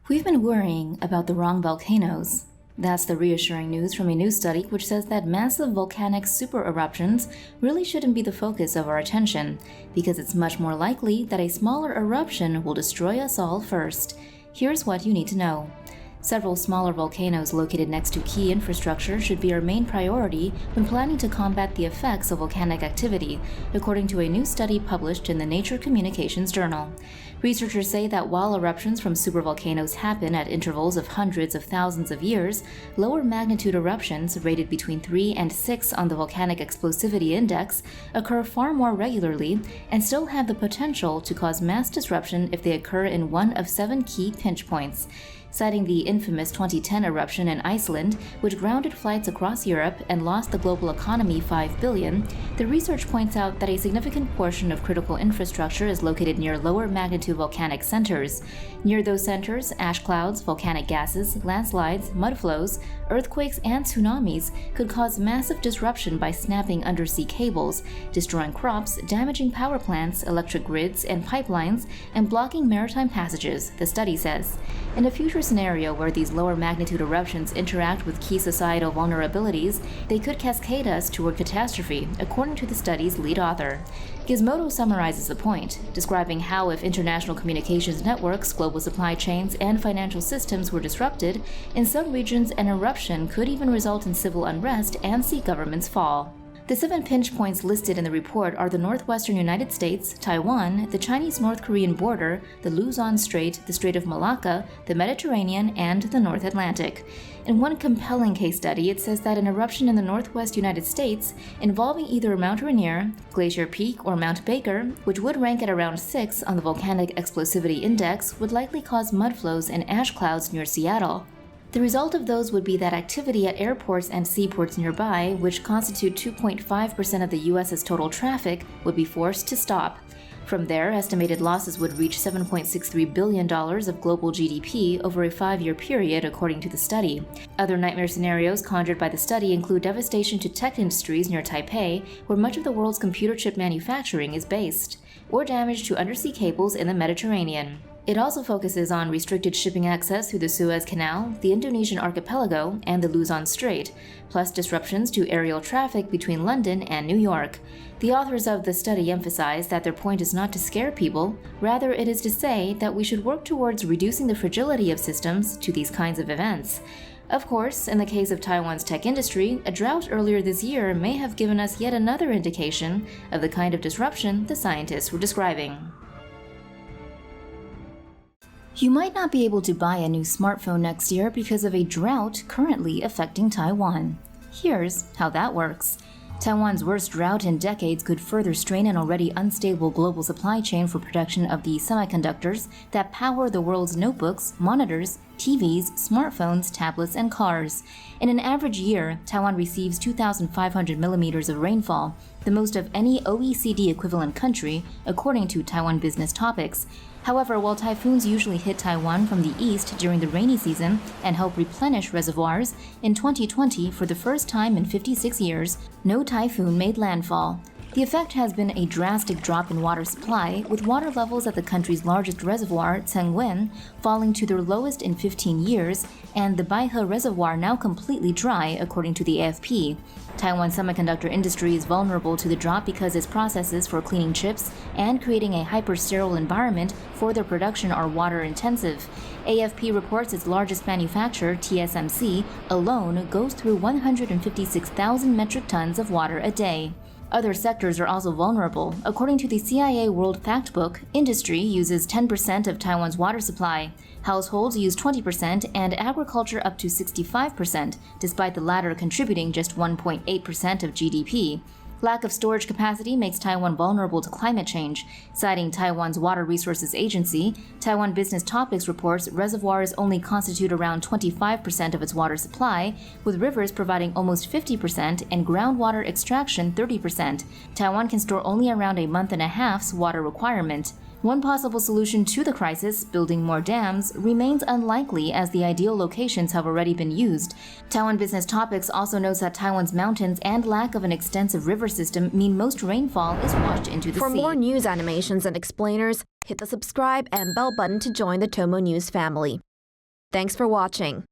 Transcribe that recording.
We've been worrying about the wrong volcanoes. That's the reassuring news from a new study which says that massive volcanic super eruptions really shouldn't be the focus of our attention, because it's much more likely that a smaller eruption will destroy us all first. Here's what you need to know. Several smaller volcanoes located next to key infrastructure should be our main priority when planning to combat the effects of volcanic activity, according to a new study published in the Nature Communications Journal. Researchers say that while eruptions from supervolcanoes happen at intervals of hundreds of thousands of years, lower magnitude eruptions, rated between 3 and 6 on the Volcanic Explosivity Index, occur far more regularly and still have the potential to cause mass disruption if they occur in one of 7 key pinch points. Citing the infamous 2010 eruption in Iceland, which grounded flights across Europe and lost the global economy $5 billion, the research points out that a significant portion of critical infrastructure is located near lower magnitude volcanic centers. Near those centers, ash clouds, volcanic gases, landslides, mud flows, earthquakes, and tsunamis could cause massive disruption by snapping undersea cables, destroying crops, damaging power plants, electric grids, and pipelines, and blocking maritime passages, the study says. In a future scenario where these lower magnitude eruptions interact with key societal vulnerabilities, they could cascade us toward catastrophe, according to the study's lead author. Gizmodo summarizes the point, describing how if international communications networks, global supply chains, and financial systems were disrupted, in some regions an eruption could even result in civil unrest and see governments fall. The 7 pinch points listed in the report are the northwestern United States, Taiwan, the Chinese-North Korean border, the Luzon Strait, the Strait of Malacca, the Mediterranean, and the North Atlantic. In one compelling case study, it says that an eruption in the northwest United States involving either Mount Rainier, Glacier Peak, or Mount Baker, which would rank at around 6 on the Volcanic Explosivity Index, would likely cause mud flows and ash clouds near Seattle. The result of those would be that activity at airports and seaports nearby, which constitute 2.5% of the U.S.'s total traffic, would be forced to stop. From there, estimated losses would reach $7.63 billion of global GDP over a 5-year period, according to the study. Other nightmare scenarios conjured by the study include devastation to tech industries near Taipei, where much of the world's computer chip manufacturing is based, or damage to undersea cables in the Mediterranean. It also focuses on restricted shipping access through the Suez Canal, the Indonesian archipelago, and the Luzon Strait, plus disruptions to aerial traffic between London and New York. The authors of the study emphasize that their point is not to scare people, rather it is to say that we should work towards reducing the fragility of systems to these kinds of events. Of course, in the case of Taiwan's tech industry, a drought earlier this year may have given us yet another indication of the kind of disruption the scientists were describing. You might not be able to buy a new smartphone next year because of a drought currently affecting Taiwan. Here's how that works. Taiwan's worst drought in decades could further strain an already unstable global supply chain for production of the semiconductors that power the world's notebooks, monitors, TVs, smartphones, tablets, and cars. In an average year, Taiwan receives 2,500 millimeters of rainfall, the most of any OECD equivalent country, according to Taiwan Business Topics. However, while typhoons usually hit Taiwan from the east during the rainy season and help replenish reservoirs, in 2020, for the first time in 56 years, no typhoon made landfall. The effect has been a drastic drop in water supply, with water levels at the country's largest reservoir, Tsengwen, falling to their lowest in 15 years, and the Baihe Reservoir now completely dry, according to the AFP. Taiwan's semiconductor industry is vulnerable to the drop because its processes for cleaning chips and creating a hyper-sterile environment for their production are water-intensive. AFP reports its largest manufacturer, TSMC, alone goes through 156,000 metric tons of water a day. Other sectors are also vulnerable. According to the CIA World Factbook, industry uses 10% of Taiwan's water supply, households use 20%, and agriculture up to 65%, despite the latter contributing just 1.8% of GDP. Lack of storage capacity makes Taiwan vulnerable to climate change. Citing Taiwan's Water Resources Agency, Taiwan Business Topics reports reservoirs only constitute around 25% of its water supply, with rivers providing almost 50% and groundwater extraction 30%. Taiwan can store only around a month and a half's water requirement. One possible solution to the crisis, building more dams, remains unlikely as the ideal locations have already been used. Taiwan Business Topics also notes that Taiwan's mountains and lack of an extensive river system mean most rainfall is washed into the sea. For more news animations and explainers, hit the subscribe and bell button to join the TomoNews family. Thanks for watching.